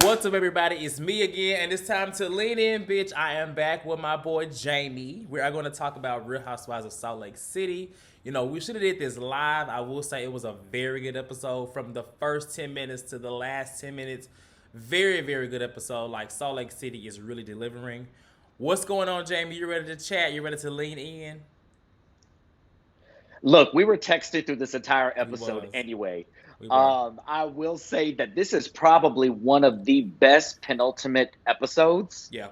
What's up, everybody? It's me again, and it's time to lean in, bitch. I am back with my boy Jamie. We are going to talk about Real Housewives of Salt Lake City. You know, we should have did this live. I will say it was a very good episode from the first 10 minutes to the last 10 minutes. Very, very good episode. Like, Salt Lake City is really delivering. What's going on, Jamie? You ready to chat? You ready to lean in? Look, we were texted through this entire We episode was. anyway. We were. I will say that this is probably one of the best penultimate episodes Yeah.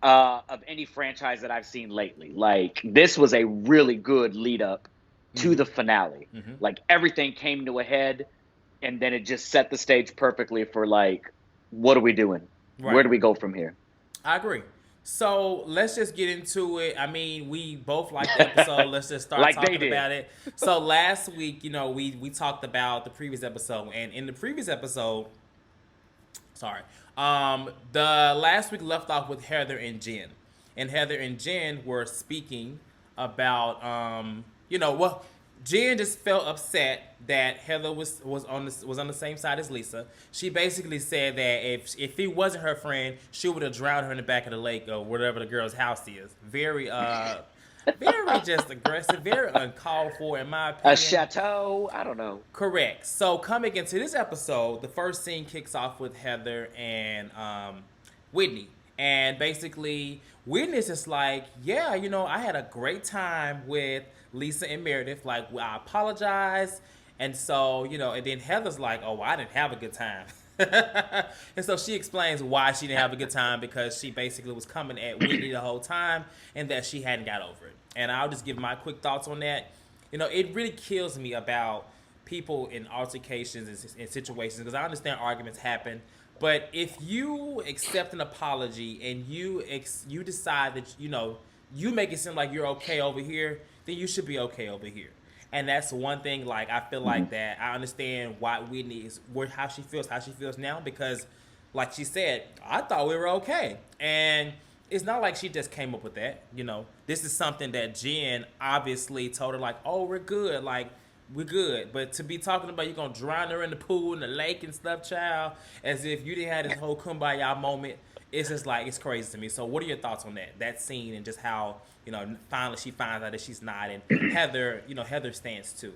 of any franchise that I've seen lately. Like, this was a really good lead up to Mm-hmm. the finale. Mm-hmm. Like, everything came to a head, and then it just set the stage perfectly for, like, what are we doing? Where Right. do we go from here? I agree. So let's just get into it. I mean, we both liked the episode. Let's just start Like they talking did. about it. So last week, we talked about the previous episode, and in the previous episode, sorry, the last week left off with Heather and Jen, and Heather and Jen were speaking about, well, Jen just felt upset that Heather was on the same side as Lisa. She basically said that if he wasn't her friend, she would have drowned her in the back of the lake or whatever the girl's house is. Very just aggressive, very uncalled for, in my A opinion. chateau? I don't know. Correct. So coming into this episode, the first scene kicks off with Heather and Whitney, and basically Whitney's just like, yeah, I had a great time with Lisa and Meredith. Like, I apologize, and so and then Heather's like, oh, I didn't have a good time. And so she explains why she didn't have a good time, because she basically was coming at Whitney the whole time and that she hadn't got over it. And I'll just give my quick thoughts on that. It really kills me about people in altercations and situations, because I understand arguments happen. But if you accept an apology and you decide that you make it seem like you're okay over here, then you should be okay over here. And that's one thing. Like, I feel like that I understand why Whitney is how she feels now, because, like she said, I thought we were okay, and it's not like she just came up with that. This is something that Jen obviously told her, like, oh, we're good, like, we're good. But to be talking about you're gonna drown her in the pool, in the lake and stuff, child, as if you didn't have this whole kumbaya moment, it's just like, it's crazy to me. So what are your thoughts on that scene, and just how finally she finds out that she's not, and Heather stands too.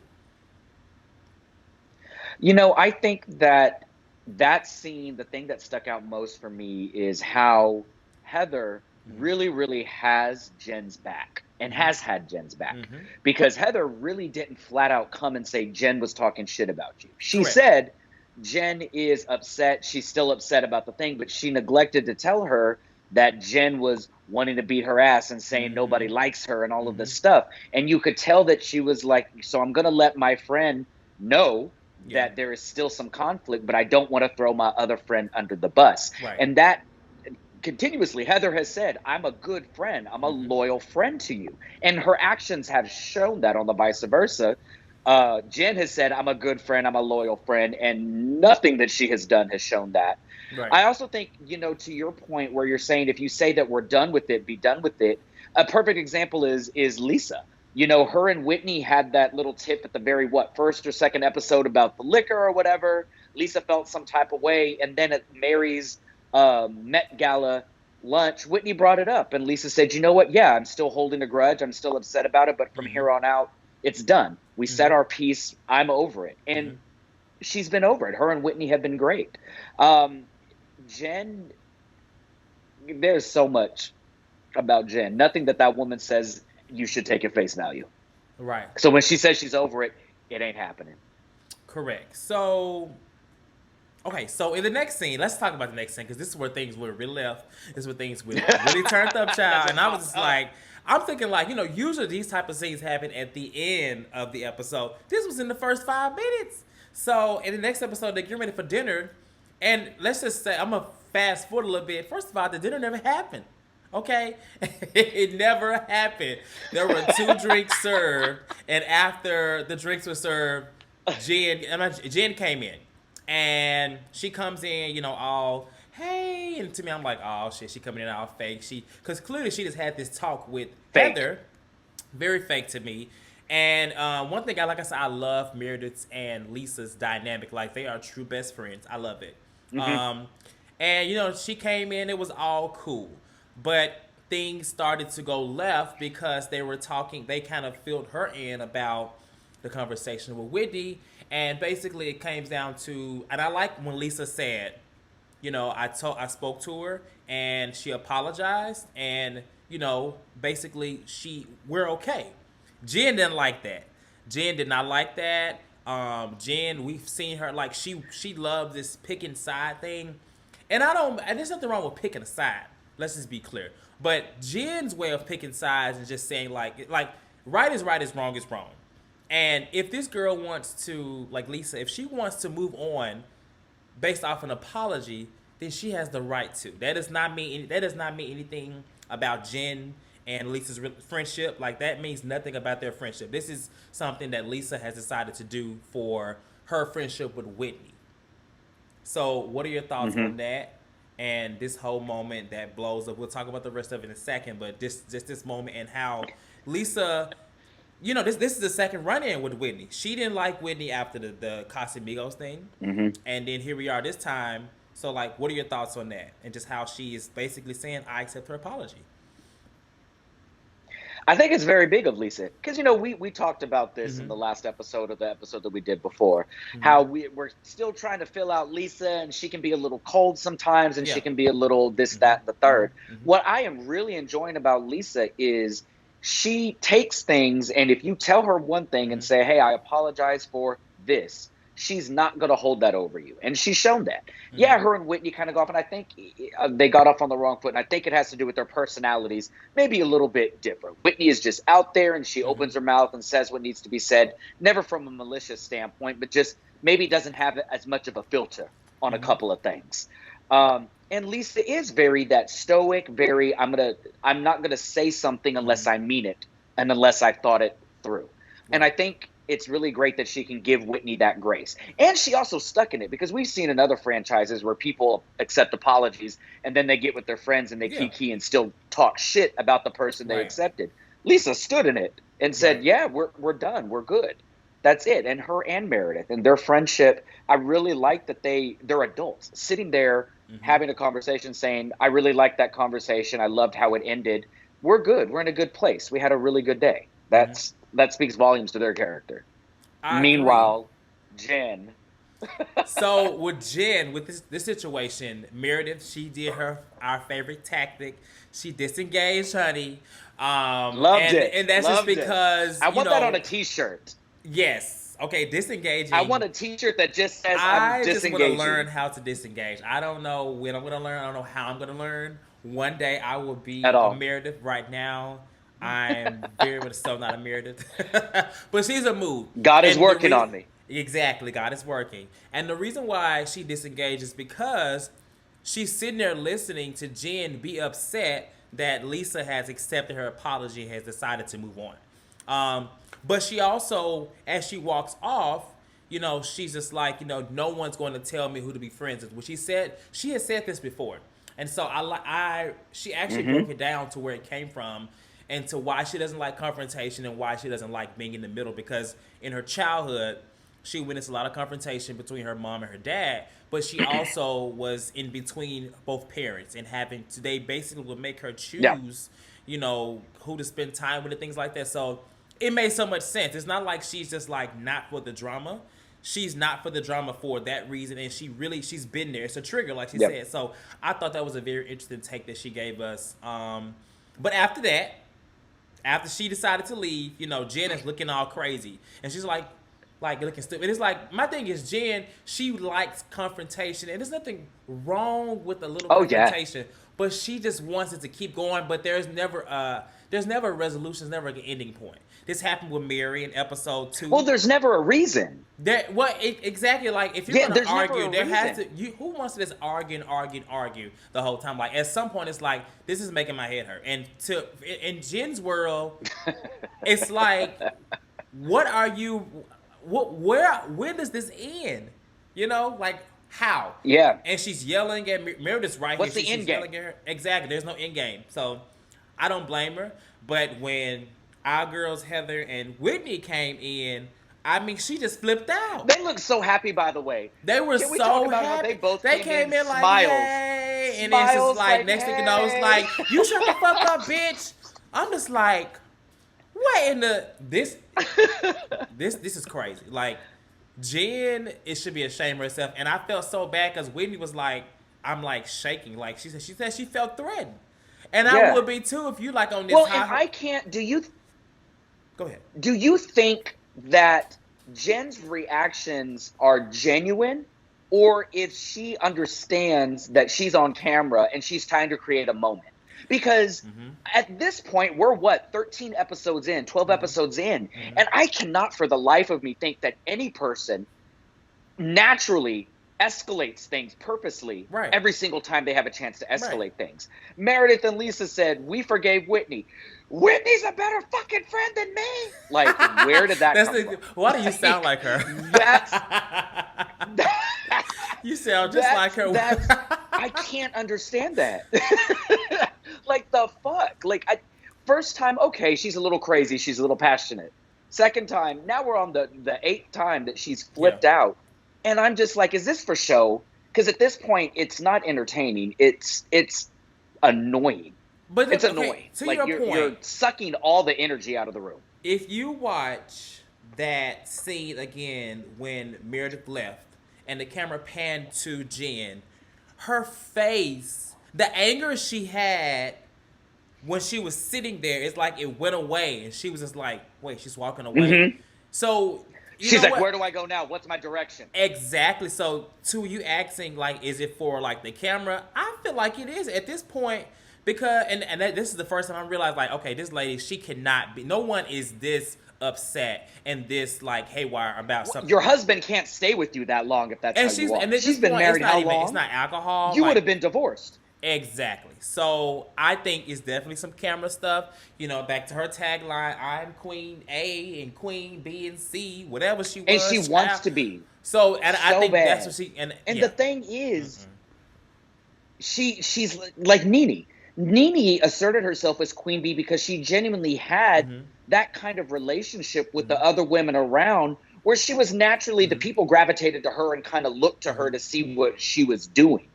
I think that that scene, the thing that stuck out most for me is how Heather Mm-hmm. really, really has Jen's back and Mm-hmm. has had Jen's back, Mm-hmm. because Heather really didn't flat out come and say Jen was talking shit about you. She Correct. said Jen is upset. She's still upset about the thing, but she neglected to tell her that Jen was wanting to beat her ass and saying Mm-hmm. nobody likes her and all of Mm-hmm. this stuff. And you could tell that she was like, so I'm going to let my friend know Yeah. that there is still some conflict, but I don't want to throw my other friend under the bus. Right. And that continuously, Heather has said, I'm a good friend. I'm a Mm-hmm. loyal friend to you. And her actions have shown that on the vice versa. Jen has said, I'm a good friend. I'm a loyal friend. And nothing that she has done has shown that. Right. I also think, to your point where you're saying, if you say that we're done with it, be done with it. A perfect example is Lisa. Her and Whitney had that little tip at the very, first or second episode about the liquor or whatever. Lisa felt some type of way. And then at Mary's Met Gala lunch, Whitney brought it up. And Lisa said, you know what? Yeah, I'm still holding a grudge. I'm still upset about it. But from Mm-hmm. here on out, it's done. We Mm-hmm. said our piece. I'm over it. Mm-hmm. And she's been over it. Her and Whitney have been great. Um, Jen, there's so much about Jen. Nothing that woman says you should take at face value. Right. So when she says she's over it, it ain't happening. Correct. So, okay, so in the next scene, let's talk about the next scene, because this is where things would really left. This is where things would really turned up, child. And I was just like, I'm thinking, like, usually these type of scenes happen at the end of the episode. This was in the first 5 minutes. So in the next episode, they get ready for dinner, and let's just say, I'm gonna fast forward a little bit. First of all, the dinner never happened. Okay, it never happened. There were two drinks served, and after the drinks were served, Jen came in, and she comes in, all, hey, and to me, I'm like, oh shit, she coming in all fake. Because clearly she just had this talk with Fake. Heather, very fake to me. And one thing, like I said, I love Meredith's and Lisa's dynamic. Like, they are true best friends. I love it. Mm-hmm. And she came in, it was all cool. But things started to go left because they kind of filled her in about the conversation with Whitney. And basically it came down to, and I like when Lisa said, I spoke to her and she apologized, and basically we're okay. Jen didn't like that. Jen did not like that. Jen, we've seen her like she loves this picking side thing, and there's nothing wrong with picking a side. Let's just be clear. But Jen's way of picking sides and just saying like right is right, is wrong. And if this girl wants to, like Lisa, if she wants to move on based off an apology, then she has the right to. That does not mean anything about Jen and Lisa's friendship. Like, that means nothing about their friendship. This is something that Lisa has decided to do for her friendship with Whitney. So, what are your thoughts on that? And this whole moment that blows up. We'll talk about the rest of it in a second, but this moment and how Lisa, this is the second run-in with Whitney. She didn't like Whitney after the Casamigos thing, and then here we are this time. So, like, what are your thoughts on that? And just how she is basically saying, I accept her apology. I think it's very big of Lisa because, we talked about this in the last episode of the episode that we did before, how we're still trying to fill out Lisa, and she can be a little cold sometimes, and she can be a little this, that, and the third. What I am really enjoying about Lisa is she takes things, and if you tell her one thing and say, hey, I apologize for this, she's not going to hold that over you. And she's shown that. Yeah, her and Whitney kind of go off, and I think they got off on the wrong foot, and I think it has to do with their personalities, maybe a little bit different. Whitney is just out there, and she opens her mouth and says what needs to be said, never from a malicious standpoint, but just maybe doesn't have as much of a filter on a couple of things. And Lisa is very that stoic, very, I'm not going to say something unless I mean it and unless I thought it through. Right. And I think it's really great that she can give Whitney that grace. And she also stuck in it, because we've seen in other franchises where people accept apologies and then they get with their friends and they kiki and still talk shit about the person they accepted. Lisa stood in it and said, yeah, we're done. We're good. That's it. And her and Meredith and their friendship, I really like that they're adults sitting there having a conversation saying, I really liked that conversation. I loved how it ended. We're good. We're in a good place. We had a really good day. That speaks volumes to their character. Meanwhile, Jen. So with Jen, with this situation, Meredith, she did our favorite tactic. She disengaged, honey. Loved it. And that's Loved just because I want that on a T-shirt. Yes. Okay, disengaging. I want a T-shirt that just says I'm disengaging. I just want to learn how to disengage. I don't know when I'm going to learn. I don't know how I'm going to learn. One day I will be a Meredith. Right now, I'm very much so not a Meredith. But she's a mood. God is working on me. Exactly. God is working. And the reason why she disengages is because she's sitting there listening to Jen be upset that Lisa has accepted her apology and has decided to move on. But she also, as she walks off, she's just like, no one's going to tell me who to be friends with. Which she has said this before. And so she actually broke it down to where it came from and to why she doesn't like confrontation and why she doesn't like being in the middle. Because in her childhood, she witnessed a lot of confrontation between her mom and her dad, but she also was in between both parents and they basically would make her choose, who to spend time with and things like that. So it made so much sense. It's not like she's just like not for the drama. She's not for the drama for that reason, and she's been there. It's a trigger, like she said. So I thought that was a very interesting take that she gave us. But after that, after she decided to leave, Jen is looking all crazy, and she's like looking stupid. It's like, my thing is, Jen, she likes confrontation, and there's nothing wrong with a little confrontation, but she just wants it to keep going. But there's never a resolution, there's never an ending point. This happened with Mary in episode 2. Well, there's never a reason. Exactly. Like, if you're going to argue, there has to. Who wants to just argue the whole time? Like, at some point, it's like, this is making my head hurt. And in Jen's world, it's like, what are you? Where does this end? Like, how? Yeah. And she's yelling at Meredith's right What's here. What's the end game? At her. Exactly. There's no end game. So I don't blame her. But when our girls Heather and Whitney came in, I mean, she just flipped out. They look so happy, by the way. They were Can we talk so about how happy. they both They came came in in like, smiles? hey. And then it's just Smiles like, like, next thing you know, it's hey. like, you shut the fuck up, bitch. I'm just like, what in the, this is crazy. Like, Jen, it should be ashamed of herself. And I felt so bad because Whitney was like, I'm like shaking. Like, she said she felt threatened. And I Yeah. would be too if you like on this Well, high. and I can't, Go ahead. do you think that Jen's reactions are genuine, or if she understands that she's on camera and she's trying to create a moment? Because at this point, we're 13 episodes in, 12 episodes in, and I cannot for the life of me think that any person naturally escalates things purposely every single time they have a chance to escalate things. Meredith and Lisa said, we forgave Whitney. Whitney's a better fucking friend than me. Like, where did that come from? Why do you sound like her? You sound just like her. I can't understand that. Like, the fuck? Like, first time, okay, she's a little crazy. She's a little passionate. Second time, now we're on the 8th time that she's flipped out. And I'm just like, is this for show? Because at this point, it's not entertaining. It's annoying. But it's annoying. To like, your point, you're sucking all the energy out of the room. If you watch that scene again when Meredith left and the camera panned to Jen, her face, the anger she had when she was sitting there, it's like it went away. And she was just like, wait, she's walking away. So she's like, where do I go now? What's my direction? Exactly. So to you asking, like, is it for like the camera? I feel like it is at this point because, and this is the first time I realized, like, okay, this lady, she cannot be. No one is this upset and this like haywire about something. Your husband can't stay with you that long if that's how you are. And she's been married how long? It's not alcohol. You would have been divorced. Exactly. So I think it's definitely some camera stuff. You know, back to her tagline, I'm Queen A and Queen B and C, whatever she was. And she wants to be. So, and I think bad. that's what she... And the thing is, she's like Nene. Nene asserted herself as Queen Bee because she genuinely had that kind of relationship with the other women around where she was naturally, the people gravitated to her and kind of looked to her to see what she was doing.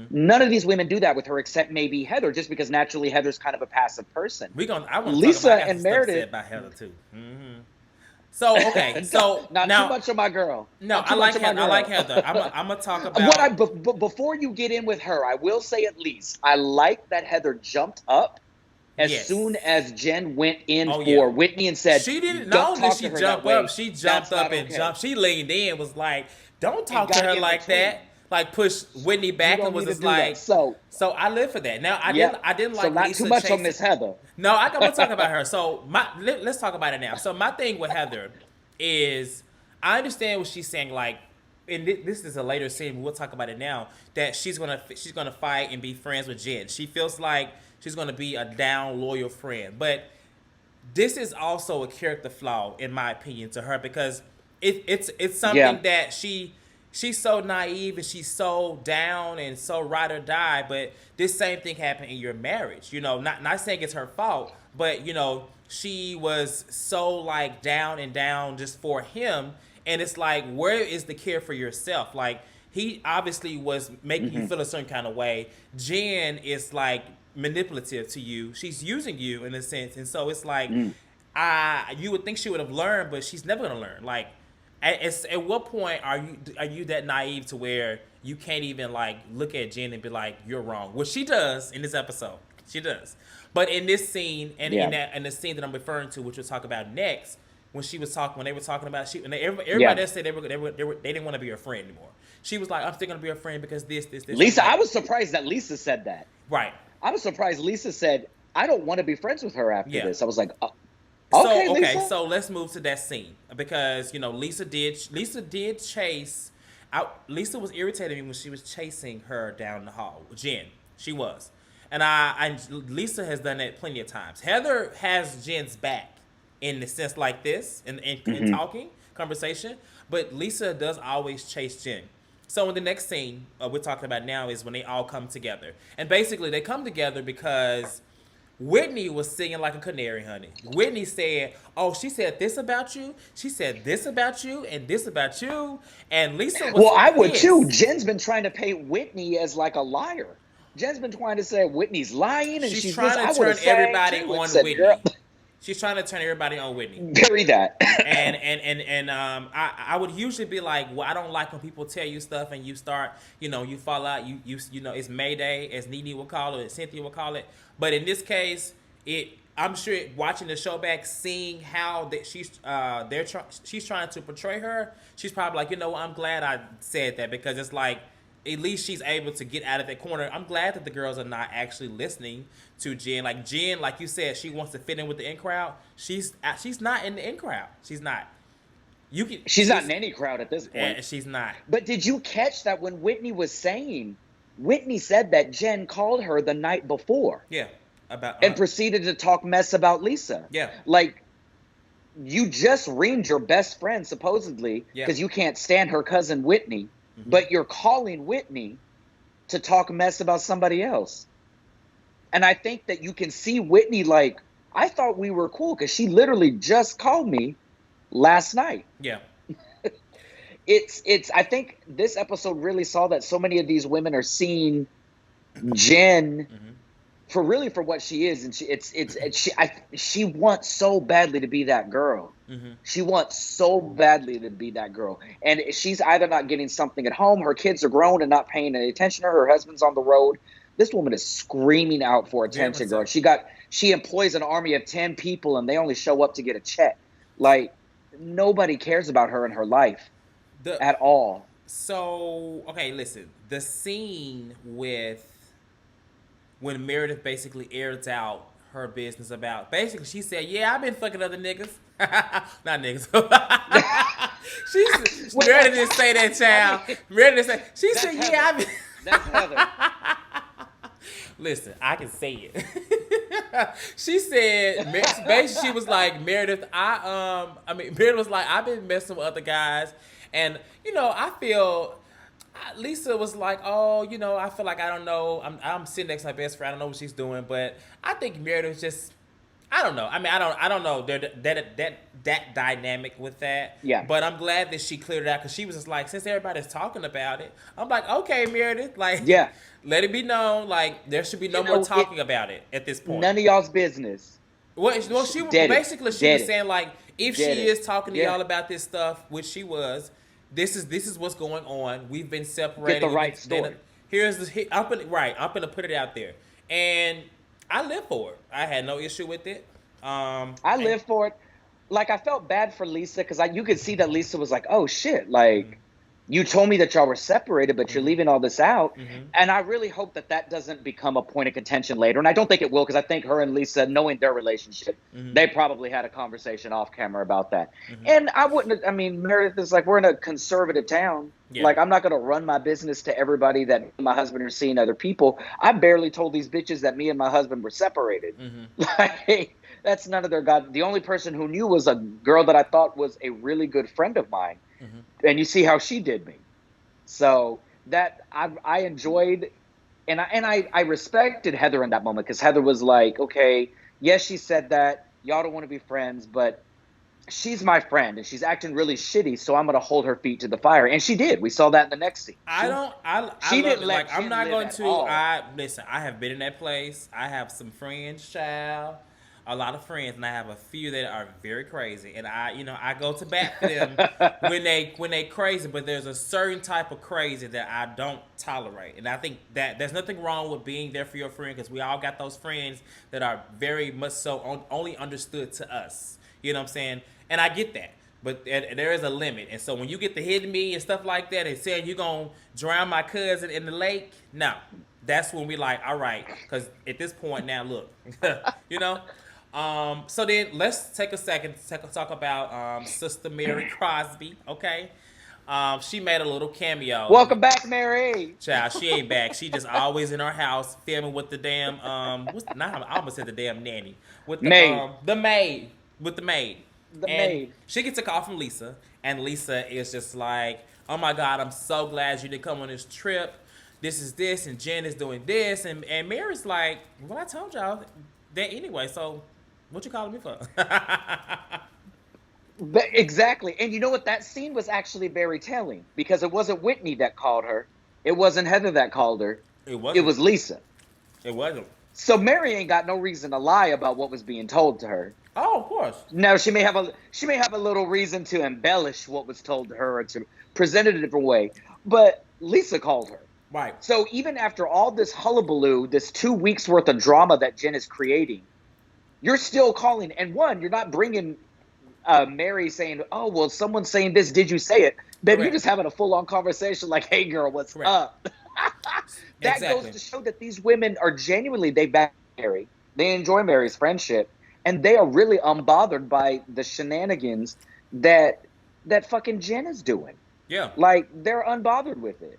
None of these women do that with her except maybe Heather, just because naturally Heather's kind of a passive person. I want Lisa and Meredith about Heather too. So okay, so not now, too much of my girl. No, I like Heather. I like Heather. I'm gonna talk about before you get in with her. I will say at least I like that Heather jumped up as soon as Jen went in for Whitney and said she didn't. Not only did she jump up, she jumped up and jumped. She leaned in, was like, "Don't talk to her like that." Like push Whitney back and was just like so I live for that. Now I didn't like so not Lisa too much chasing. on Miss Heather. No, I'm gonna talk about her. So let's talk about it now. So my thing with Heather is I understand what she's saying. Like, and this is a later scene. We'll talk about it now. That she's gonna fight and be friends with Jen. She feels like she's gonna be a down loyal friend. But this is also a character flaw in my opinion to her because it's something that she's so naive and she's so down and so ride or die, but this same thing happened in your marriage. You know, not saying it's her fault, but you know, she was so like down just for him. And it's like, where is the care for yourself? Like, he obviously was making you feel a certain kind of way. Jen is like manipulative to you. She's using you in a sense. And so it's like, you would think she would have learned, but she's never gonna learn. Like, at what point are you that naive to where you can't even like look at Jen and be like, you're wrong? Well, she does in this episode. She does. But in this scene and in the scene that I'm referring to, which we'll talk about next, when they were talking about everybody else said they didn't want to be her friend anymore. She was like, I'm still gonna be her friend because this. Lisa, I was surprised that Lisa said that. Right. I was surprised Lisa said, I don't want to be friends with her after this. I was like, Okay, so let's move to that scene because you know Lisa did chase out. Lisa was irritating me when she was chasing her down the hall. Jen, she was, and Lisa has done that plenty of times. Heather has Jen's back in the sense like this in talking conversation, but Lisa does always chase Jen. So in the next scene we're talking about now is when they all come together, and basically they come together because Whitney was singing like a canary, honey. Whitney said, "Oh, she said this about you. She said this about you and this about you." And Lisa was Well, I would too. pissed. Jen's been trying to paint Whitney as like a liar. Jen's been trying to say Whitney's lying and She's she's this. trying I to would have turn sang everybody too and on said, girl, Whitney. She's trying to turn everybody on Whitney. bury that. I would usually be like, well, I don't like when people tell you stuff and you start, you fall out. You know, it's Mayday, as Nene will call it, as Cynthia will call it. But in this case, I'm sure watching the show back, seeing how that she's trying to portray her, she's probably like, I'm glad I said that, because it's like, at least she's able to get out of that corner. I'm glad that the girls are not actually listening to Jen. Like Jen, like you said, she wants to fit in with the in crowd. She's not in the in crowd. She's not. She's not in any crowd at this point. Yeah, she's not. But did you catch that when Whitney was saying? Whitney said that Jen called her the night before. Yeah, and proceeded to talk mess about Lisa. Yeah, like you just reamed your best friend supposedly because you can't stand her cousin Whitney. But you're calling Whitney to talk mess about somebody else. And I think that you can see Whitney like, I thought we were cool because she literally just called me last night. Yeah. I think this episode really saw that so many of these women are seeing Jen for what she is. And she wants so badly to be that girl. She wants so badly to be that girl. And she's either not getting something at home, her kids are grown and not paying any attention to her, her husband's on the road. This woman is screaming out for attention, girl. She employs an army of 10 people and they only show up to get a check. Like, nobody cares about her in her life at all. So, okay, listen. The scene when Meredith basically airs out her business about, basically she said, yeah, I've been fucking other niggas. Not niggas. Meredith didn't say that, child. Meredith didn't say. She said, Heather. Yeah, I've been. That's Heather. Listen, I can say it. She said, basically, she was like, Meredith, Meredith was like, I've been messing with other guys, and I feel. Lisa was like, oh, I feel like I don't know. I'm sitting next to my best friend. I don't know what she's doing, but I think Meredith just, I don't know. I mean, I don't know that dynamic with that. Yeah. But I'm glad that she cleared it out because she was just like, since everybody's talking about it, I'm like, okay, Meredith, like, yeah, let it be known, like, there should be no more talking about it at this point. None of y'all's business. Well, she was saying like, if she is talking to y'all about this stuff, which she was. This is what's going on. We've been separated. Get the right story. I'm gonna put it out there, and I live for it. I had no issue with it. I live for it. Like, I felt bad for Lisa because you could see that Lisa was like, "Oh shit!" Like, you told me that y'all were separated, but you're leaving all this out. And I really hope that doesn't become a point of contention later. And I don't think it will, because I think her and Lisa, knowing their relationship, they probably had a conversation off camera about that. And Meredith is like, we're in a conservative town. Yeah. Like, I'm not going to run my business to everybody that my husband are seeing other people. I barely told these bitches that me and my husband were separated. Like, that's none of their god. The only person who knew was a girl that I thought was a really good friend of mine. And you see how she did me. So that I enjoyed, and I respected Heather in that moment, because Heather was like, okay, yes, she said that y'all don't want to be friends, but she's my friend and she's acting really shitty, so I'm gonna hold her feet to the fire. And she did. We saw that in the next scene. She didn't let. Like, I'm not going to. Listen. I have been in that place. I have some friends, child. A lot of friends, and I have a few that are very crazy, and I go to bat for them when they crazy. But there's a certain type of crazy that I don't tolerate, and I think that there's nothing wrong with being there for your friend, because we all got those friends that are very much so only understood to us. You know what I'm saying? And I get that, but there is a limit. And so when you get to hitting me and stuff like that, and saying you're gonna drown my cousin in the lake, no, that's when we like, all right, because at this point now, look, So then let's take a second to talk about Sister Mary Crosby, okay? She made a little cameo. Welcome back, Mary. Child, she ain't back. She just always in her house filming with the damn, I almost said the damn nanny. With the maid. The maid. With the maid. The maid. She gets a call from Lisa, and Lisa is just like, oh my God, I'm so glad you didn't come on this trip. This is this, and Jen is doing this. And Mary's like, well, I told y'all. that anyway. So, what you calling me for? Exactly. And you know what? That scene was actually very telling because it wasn't Whitney that called her. It wasn't Heather that called her. It It wasn't. was Lisa. It wasn't. So Mary ain't got no reason to lie about what was being told to her. Oh, of course. Now she may have a little reason to embellish what was told to her or to present it a different way. But Lisa called her. Right. So even after all this hullabaloo, this 2 weeks worth of drama that Jen is creating, you're still calling. And one, you're not bringing Mary saying, "Oh, well, someone's saying this. Did you say it?" Baby, you're just having a full-on conversation like, "Hey, girl, what's up?" That goes to show that these women are genuinely, they back Mary. They enjoy Mary's friendship. And they are really unbothered by the shenanigans that fucking Jen is doing. Yeah. Like, they're unbothered with it.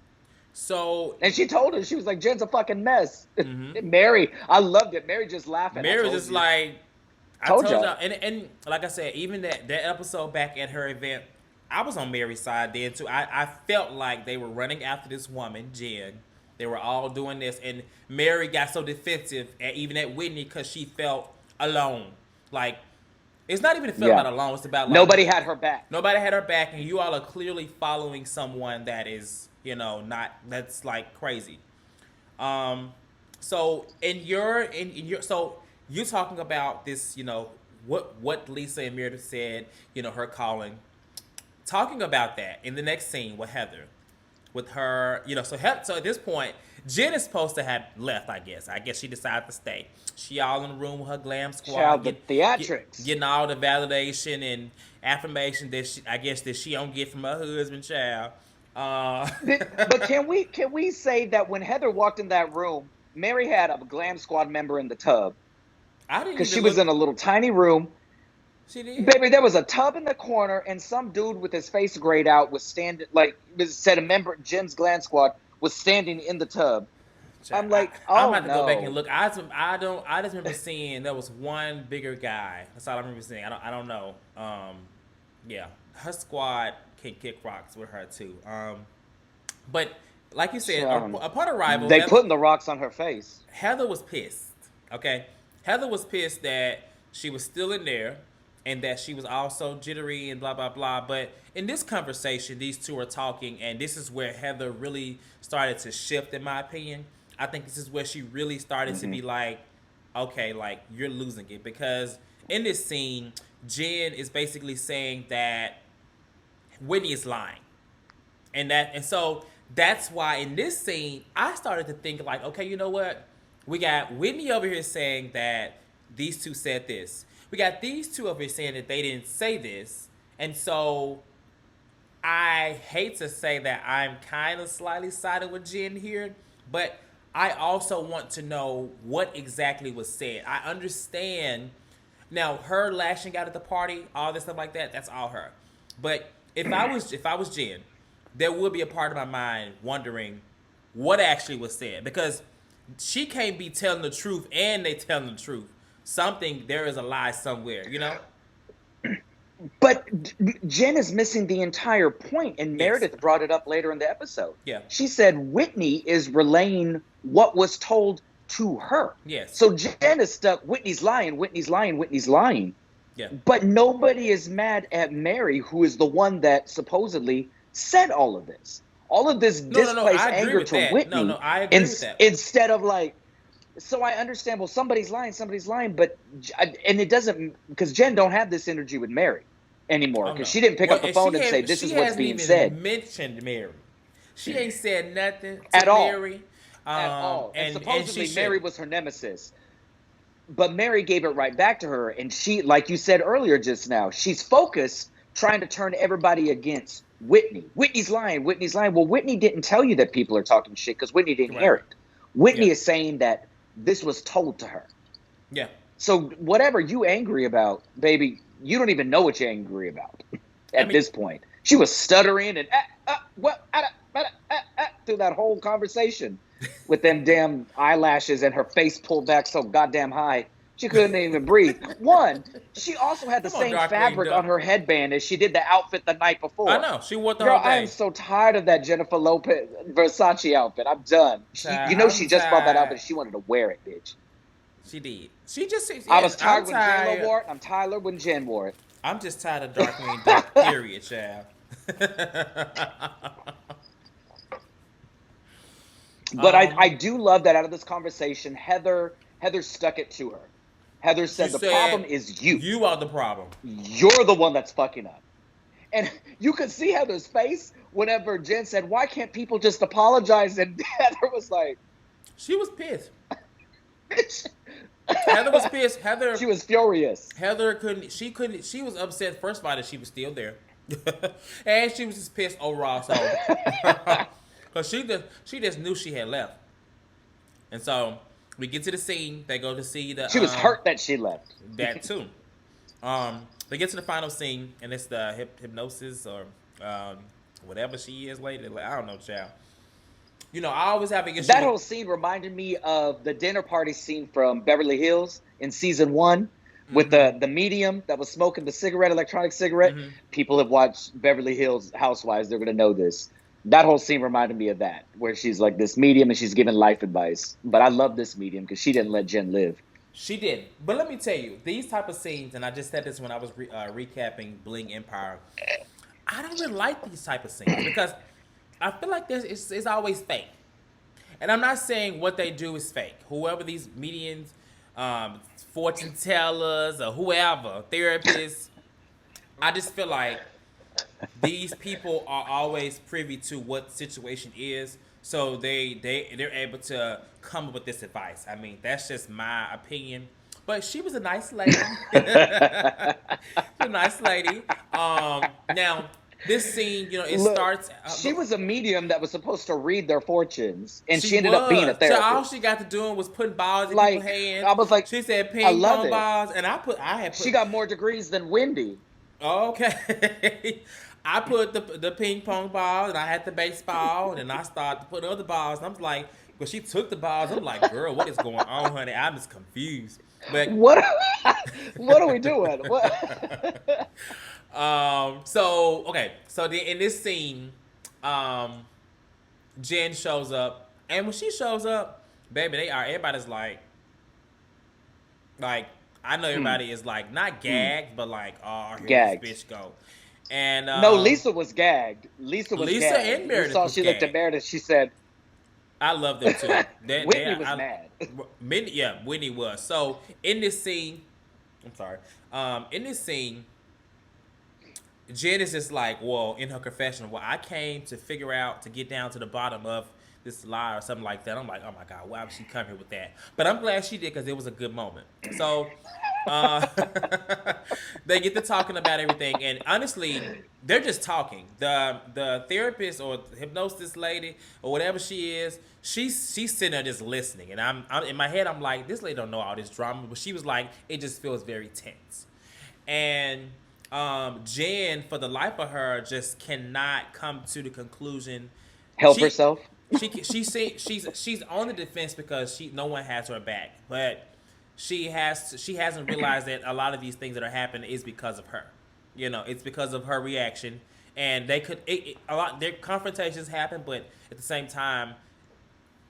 So, and she told her, she was like, "Jen's a fucking mess." Mm-hmm. Mary, I loved it. Mary just laughing. Mary was just like, I told y'all. And like I said, even that episode back at her event, I was on Mary's side then too. I felt like they were running after this woman, Jen. They were all doing this. And Mary got so defensive, even at Whitney, because she felt alone. Like, it's not even about alone. It's about like, nobody had her back. Nobody had her back, and you all are clearly following someone that is, that's like crazy. So in your so you're talking about this, what Lisa and Meredith said, her calling, talking about that in the next scene with Heather, with her, so at this point, Jen is supposed to have left, I guess. I guess she decided to stay. She all in the room with her glam squad. Child, the theatrics. Getting all the validation and affirmation that she don't get from her husband, child. But can we say that when Heather walked in that room, Mary had a glam squad member in the tub? Because she was in a little tiny room. She did. Baby, there was a tub in the corner, and some dude with his face grayed out was standing, said a member of Jen's glam squad was standing in the tub. I'm like, I'm about to go back and look. I just remember seeing there was one bigger guy. That's all I remember seeing. I don't know. Yeah, her squad can kick rocks with her too. But like you said, upon arrival, they putting the rocks on her face. Heather was pissed. Okay, Heather was pissed that she was still in there, and that she was also jittery and blah, blah, blah. But in this conversation, these two are talking, and this is where Heather really started to shift, in my opinion. I think this is where she really started to be like, okay, like, you're losing it. Because in this scene, Jen is basically saying that Whitney is lying. And so that's why in this scene, I started to think like, okay, you know what? We got Whitney over here saying that these two said this. We got these two over here saying that they didn't say this. And so I hate to say that I'm kind of slightly sided with Jen here, but I also want to know what exactly was said. I understand now her lashing out at the party, all this stuff like that, that's all her. But if I was Jen, there would be a part of my mind wondering what actually was said, because she can't be telling the truth and they telling the truth. There is a lie somewhere, But Jen is missing the entire point, and Meredith brought it up later in the episode. Yeah. She said Whitney is relaying what was told to her. Yes. So Jen is stuck, Whitney's lying, Whitney's lying, Whitney's lying. Yeah. But nobody is mad at Mary, who is the one that supposedly said all of this. All of this displaced anger to Whitney. No, I agree with that. Instead of like, so I understand, well, somebody's lying, but, and it doesn't, because Jen don't have this energy with Mary anymore, because she didn't pick up the phone and say, this is what's being said. She hasn't even mentioned Mary. She ain't said nothing to at Mary. At all. And supposedly Mary was her nemesis. But Mary gave it right back to her, and she, like you said earlier just now, she's focused, trying to turn everybody against Whitney. Whitney's lying, Whitney's lying. Well, Whitney didn't tell you that people are talking shit, because Whitney didn't hear it. Whitney is saying that this was told to her. Yeah. So whatever you angry about, baby, you don't even know what you're angry about at this point. She was stuttering and through that whole conversation with them damn eyelashes and her face pulled back so goddamn high. She couldn't even breathe. One, she also had the same fabric on her headband as she did the outfit the night before. I know. She wore the whole thing. I am so tired of that Jennifer Lopez Versace outfit. I'm done. She just bought that outfit. She wanted to wear it, bitch. She did. She just. I Yeah, was I'm tired when J-Lo tired. wore it. I'm Tyler when Jen wore it. I'm just tired of dark mean dark. Period, child. But I um, do love that out of this conversation, Heather stuck it to her. Heather she said the problem said, is you. "You are the problem." You're the one that's fucking up. And you could see Heather's face whenever Jen said, "Why can't people just apologize?" And Heather was like, She was pissed. Heather was pissed. she was furious. Heather couldn't. She couldn't. She was upset. First of all, that she was still there, and she was just pissed overall. So, because she just knew she had left, and so we get to the scene. They go to see the She was hurt that she left. that too. They get to the final scene, and it's the hypnosis or whatever she is later. Like, I don't know, child. You know, I always have an issue That with. whole scene reminded me of the dinner party scene from Beverly Hills in season 1 with Mm-hmm, the medium that was smoking the cigarette, electronic cigarette. mm-hmm. People have watched Beverly Hills Housewives. They're going to know this. That whole scene reminded me of that, where she's like this medium and she's giving life advice. But I love this medium because she didn't let Jen live. She did, but let me tell you, these type of scenes, and I just said this when I was recapping Bling Empire. I don't really like these type of scenes because I feel like it's always fake. And I'm not saying what they do is fake. Whoever these mediums, fortune tellers, or whoever, therapists, I just feel like these people are always privy to what the situation is, so they're able to come up with this advice. I mean, that's just my opinion. But she was a nice lady. She's a nice lady. Now this scene, it Look, starts. she Look, was a medium that was supposed to read their fortunes, and she she ended up being a was. So all therapist. she got to doing was putting balls in people's Like, hands. I was like, She said I ping love pong it. balls, and I had She put. got more degrees than Wendy. Okay. I put the ping pong ball and I had the baseball and I started to put other balls. And I'm like, when she took the balls, I'm like, girl, what is going on, honey? I'm just confused. But What? What are we doing? What? so okay, so in this scene, Jen shows up, and when she shows up, baby, everybody's like I know everybody is like not gagged, but like, oh, here Gagged. this bitch go. And No, Lisa was gagged. Lisa was Lisa gagged. and You Meredith saw was she looked at gagged. Meredith. She said, I love them too. Whitney was mad. Whitney was. So in this scene, I'm sorry. In this scene, Jen is just like, well, in her confession, well, I came to get down to the bottom of this lie or something like that. I'm like, oh my God, why would she come here with that? But I'm glad she did because it was a good moment. So uh, they get to talking about everything, and honestly, they're just talking. The therapist or hypnosis lady or whatever she is, she's sitting there just listening, and I'm in my head, I'm like, this lady don't know all this drama, but she was like, it just feels very tense, and Jen, for the life of her, just cannot come to the conclusion. help She herself. she's on the defense because no one has her back, but she hasn't realized that a lot of these things that are happening is because of her. It's because of her reaction, and they could a lot. Their confrontations happen, but at the same time,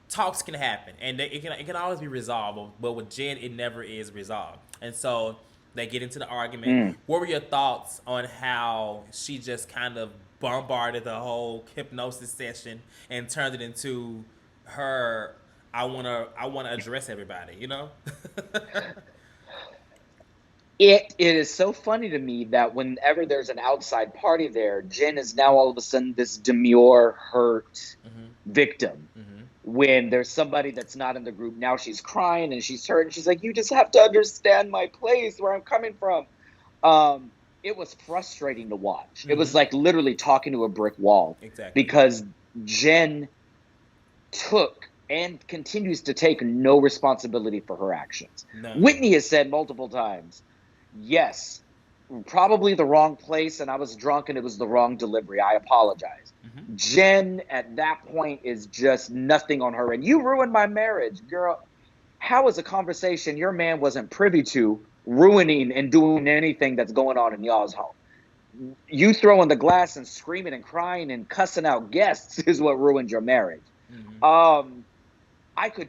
talks can happen, and it can always be resolved. But with Jen, it never is resolved, and so they get into the argument. What were your thoughts on how she just kind of bombarded the whole hypnosis session and turned it into her? I wanna address everybody. It is so funny to me that whenever there's an outside party there, Jen is now all of a sudden this demure, hurt victim. Mm-hmm. When there's somebody that's not in the group, now she's crying and she's hurt and she's like, you just have to understand my place, where I'm coming from. It was frustrating to watch. It was like literally talking to a brick wall. Exactly. Because Jen took and continues to take no responsibility for her actions. No. Whitney has said multiple times, yes, probably the wrong place, and I was drunk and it was the wrong delivery. I apologize. Mm-hmm. Jen, at that point, is just nothing on her. And you ruined my marriage, girl. How is a conversation your man wasn't privy to ruining and doing anything that's going on in y'all's home? You throwing the glass and screaming and crying and cussing out guests is what ruined your marriage. Mm-hmm.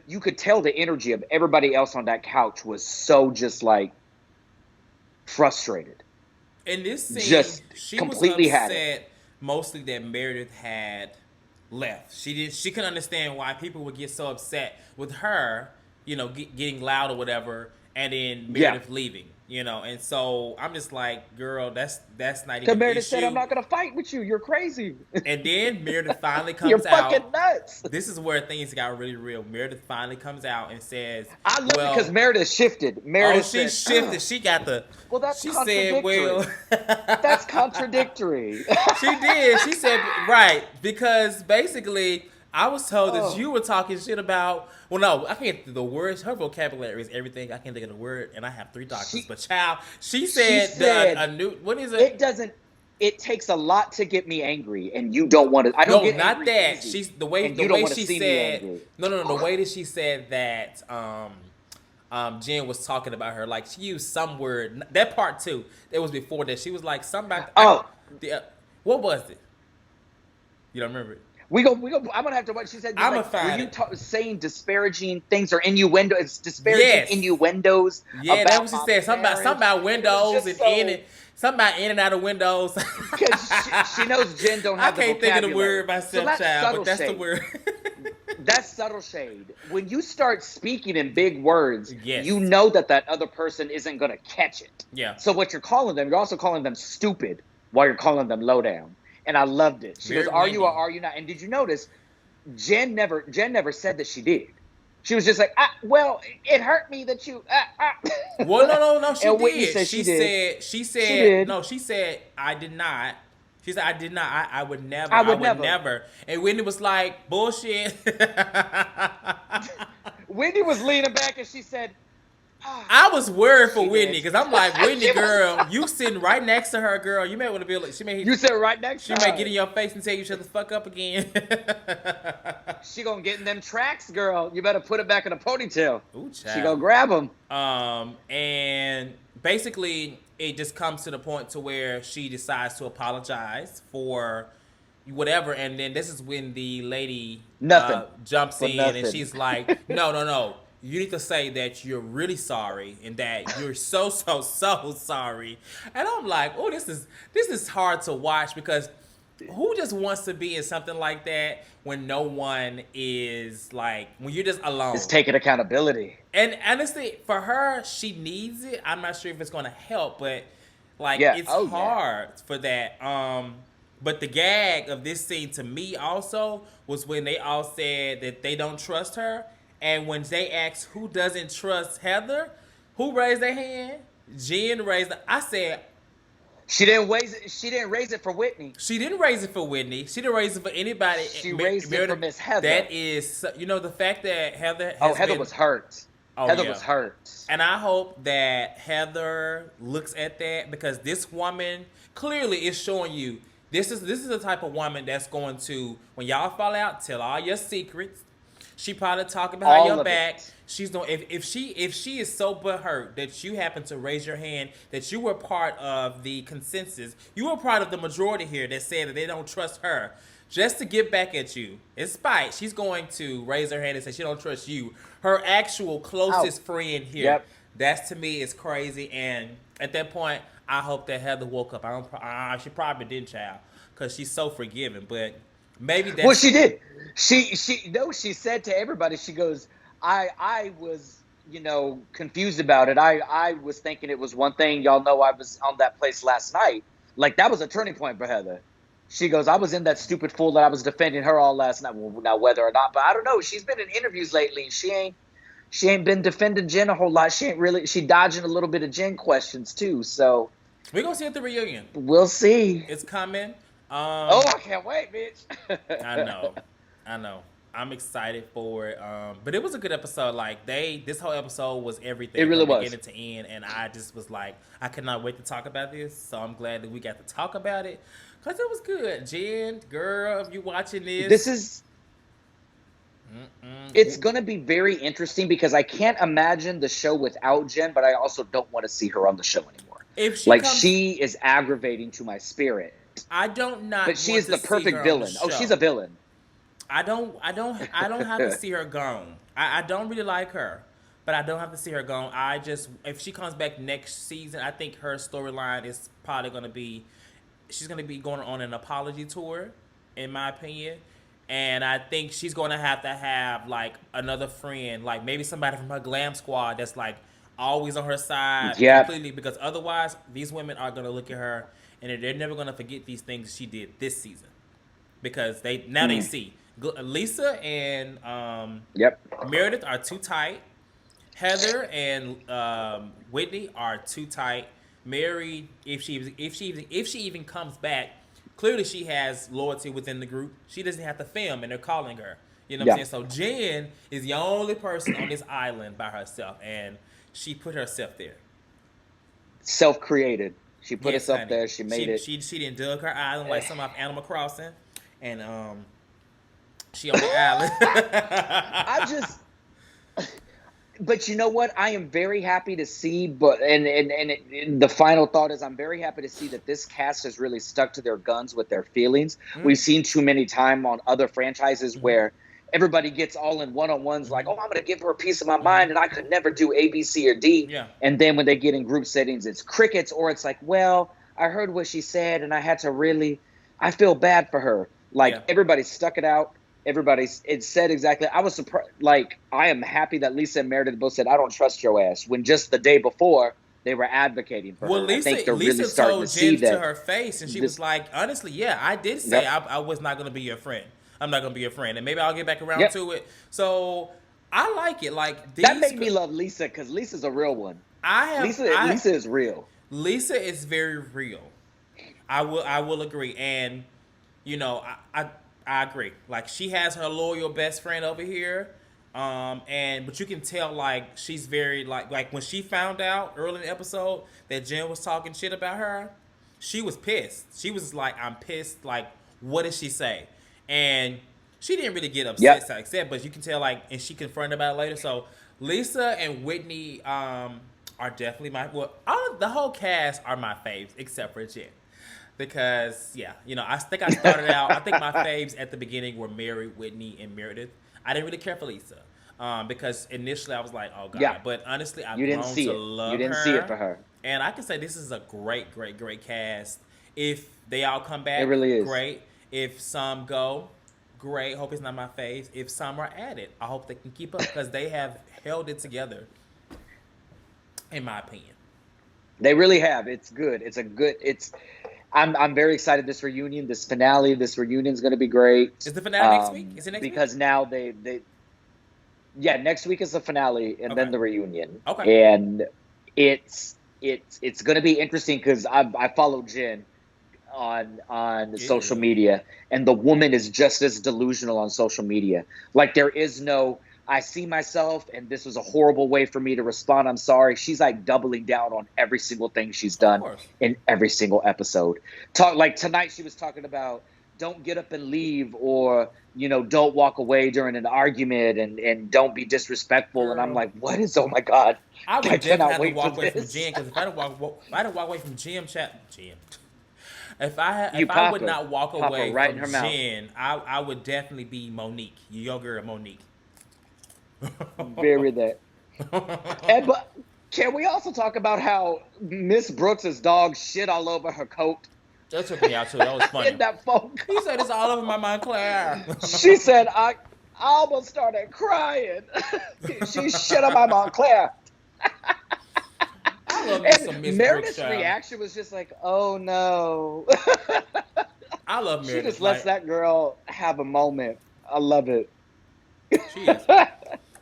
you could tell the energy of everybody else on that couch was so just like frustrated. In this scene, Just she was completely had it. upset mostly that Meredith had left. She couldn't understand why people would get so upset with her, getting loud or whatever, and then Meredith leaving. And so I'm just like, girl, that's not even an Meredith issue. said, I'm not gonna fight with you. You're crazy. And then Meredith finally comes You're out. fucking nuts. This is where things got really real. Meredith finally comes out and says, I love it because Meredith shifted. She shifted. She got the. Well, that's she contradictory. That's contradictory. She did. She said, right, because basically I was told that you were talking shit about. Well, no, I can't think of the words. Her vocabulary is everything. I can't think of the word, and I have 3 doctors. But child, she said a new. What is it? It doesn't. It takes a lot to get me angry, and you don't want to. I don't get not angry that. easy, She's the way she said. No. The way that she said that. Jen was talking about her, like she used some word. That part too. It was before that. She was like somebody. What was it? You don't remember it? We go. I'm gonna have to watch. She said, "I'm like, were you saying disparaging things or innuendo? It's disparaging innuendos." Yeah, that's what she said. Something about windows and something about in and out of windows. Because she knows Jen don't have. I can't think of the word myself, child, but that's shade. the word. That's subtle shade. When you start speaking in big words, yes. you know that other person isn't gonna catch it. Yeah. So what you're calling them, you're also calling them stupid while you're calling them low down. And I loved it. She goes, "Are you or are you not?" And did you notice Jen never said that she did. She was just like, "Well, it hurt me that you." Well, no, she and did. Whitney said She said, no, she said, "I did not." She said, "I did not. I would never. I would never." And Whitney was like, "Bullshit." Whitney was leaning back and she said, I was worried for Whitney because I'm like, Whitney, girl, you sitting right next to her, girl. You may want to be like, you sit right next to her. She may get in your face and tell you shut the fuck up again. She gonna get in them tracks, girl. You better put it back in a ponytail. Ooh, child. She gonna grab them. And basically, it just comes to the point to where she decides to apologize for whatever, and then this is when the lady jumps in and she's like, no. You need to say that you're really sorry and that you're so sorry. And I'm like, oh, this is hard to watch because who just wants to be in something like that when no one is like, when you're just alone? It's taking accountability. And honestly, for her, she needs it. I'm not sure if it's going to help, but like it's hard for that. But the gag of this scene to me also was when they all said that they don't trust her. And when they asked who doesn't trust Heather, who raised their hand? Jen raised it. I said, she didn't raise it for Whitney. She didn't raise it for Whitney. She didn't raise it for anybody. She raised it for Miss Heather. That is, the fact that Heather was hurt. Heather was hurt. And I hope that Heather looks at that because this woman clearly is showing you this is the type of woman that's going to, when y'all fall out, tell all your secrets. She probably talking behind your back. She's doing if she is so butthurt that you happen to raise your hand that you were part of the consensus, you were part of the majority here that said that they don't trust her. Just to get back at you, in spite, she's going to raise her hand and say she don't trust you. Her actual closest friend here. Yep. That's to me is crazy. And at that point, I hope that Heather woke up. She probably didn't, child, because she's so forgiving. But maybe that's... Well, she did. She said to everybody, she goes, I was, confused about it. I was thinking it was one thing. Y'all know I was on that place last night. Like, that was a turning point for Heather. She goes, I was in that stupid fool that I was defending her all last night. Well, now whether or not, but I don't know. She's been in interviews lately. She ain't been defending Jen a whole lot. She dodging a little bit of Jen questions too. So we're gonna see at the reunion. We'll see. It's coming. I can't wait, bitch. I know. I'm excited for it. But it was a good episode. Like this whole episode was everything. It really was. Beginning to end, and I just was like, I cannot wait to talk about this. So I'm glad that we got to talk about it because it was good. Jen, girl, if you watching this, it's gonna be very interesting because I can't imagine the show without Jen, but I also don't want to see her on the show anymore. She is aggravating to my spirit. But she is the perfect villain. Oh, she's a villain. I don't have to see her gone. I don't really like her, but I don't have to see her gone. I just, if she comes back next season, I think her storyline is probably going to be, she's going to be going on an apology tour, in my opinion. And I think she's going to have like another friend, like maybe somebody from her glam squad that's like always on her side Yep. completely, because otherwise these women are going to look at her and they're never going to forget these things she did this season, because they see Lisa and Yep. Meredith are too tight. Heather and Whitney are too tight. Mary, if she even comes back, clearly she has loyalty within the group. She doesn't have to film, and they're calling her. You know what I'm Yeah. saying? So Jen is the only person on this island by herself, and she put herself there. Self-created. She put Yes, herself honey. there. She made it. She didn't dug her island like some of Animal Crossing, and she on the island. I just, but you know what? I am very happy to see, but and the final thought is, I'm very happy to see that this cast has really stuck to their guns with their feelings. We've seen too many time on other franchises where everybody gets all in one-on-ones, like, oh, I'm going to give her a piece of my mind, and I could never do A, B, C, or D. Yeah. And then when they get in group settings, it's crickets, or it's like, well, I heard what she said, and I had to really, I feel bad for her. Like, Yeah. everybody stuck it out. It said exactly. I was surprised. Like, I am happy that Lisa and Meredith both said, I don't trust your ass, when just the day before they were advocating for Well, her. I think they're Lisa really starting told to see Jen to that. her face, and she was like, honestly, yeah, I did say Yep. I was not going to be your friend. I'm not going to be your friend, and maybe I'll get back around Yep. to it. So I like it. Like, That made me love Lisa, because Lisa's a real one. Lisa is real. Lisa is very real. I will agree, and you know, I agree. Like, she has her loyal best friend over here, but you can tell, like, she's very like when she found out early in the episode that Jen was talking shit about her, she was pissed. She was like, I'm pissed. Like, what did she say? And she didn't really get upset, but you can tell, like, and she confronted about it later. So Lisa and Whitney are definitely the whole cast are my faves except for Jen. Because, yeah, you know, I think I started out, I think my faves at the beginning were Mary, Whitney, and Meredith. I didn't really care for Lisa. Because initially I was like, oh, God. Yeah. But honestly, I've You didn't grown see to it. love You didn't her. see it for her. And I can say this is a great, great, great cast. If they all come back, It really is. great. If some go, great. Hope it's not my faves. If some are added, I hope they can keep up, because they have held it together, in my opinion. They really have. It's good. I'm very excited. This reunion, this finale, this reunion is going to be great. Is the finale next week? Is it next because week? now yeah, next week is the finale, and then the reunion. Okay. And it's going to be interesting, because I follow Jen on social media, and the woman is just as delusional on social media. Like, there is no, I see myself, and this was a horrible way for me to respond, I'm sorry. She's like doubling down on every single thing she's done in every single episode. Like tonight, she was talking about, don't get up and leave, or, you know, don't walk away during an argument, and don't be disrespectful. Girl. And I'm like, what is, oh my God. I would definitely have to walk away this. from Jen, because if I didn't walk away from Jim. If I would not walk away right from Jen, I would definitely be Monique, your girl Monique. Very that. But can we also talk about how Miss Brooks' dog shit all over her coat? That took me out too. That was funny. In that phone call. He said it's all over my Montclair. She said, I almost started crying. She shit on my Montclair. I love me some Miss Brooks. Meredith's reaction was just like, oh no. I love Meredith. She just lets that girl have a moment. I love it. She is.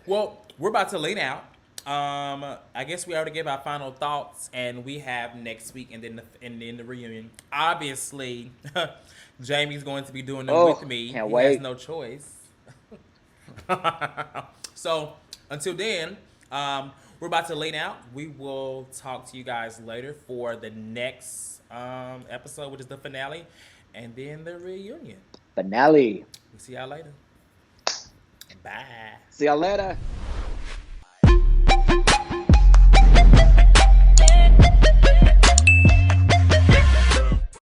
Well, we're about to lean out. I guess we already gave our final thoughts, and we have next week, and then the reunion. Obviously, Jamie's going to be doing it with me. Can't he wait. has no choice. So until then, we're about to lean out. We will talk to you guys later for the next episode, which is the finale, and then the reunion. Finale. We'll see y'all later. Bye. See y'all later.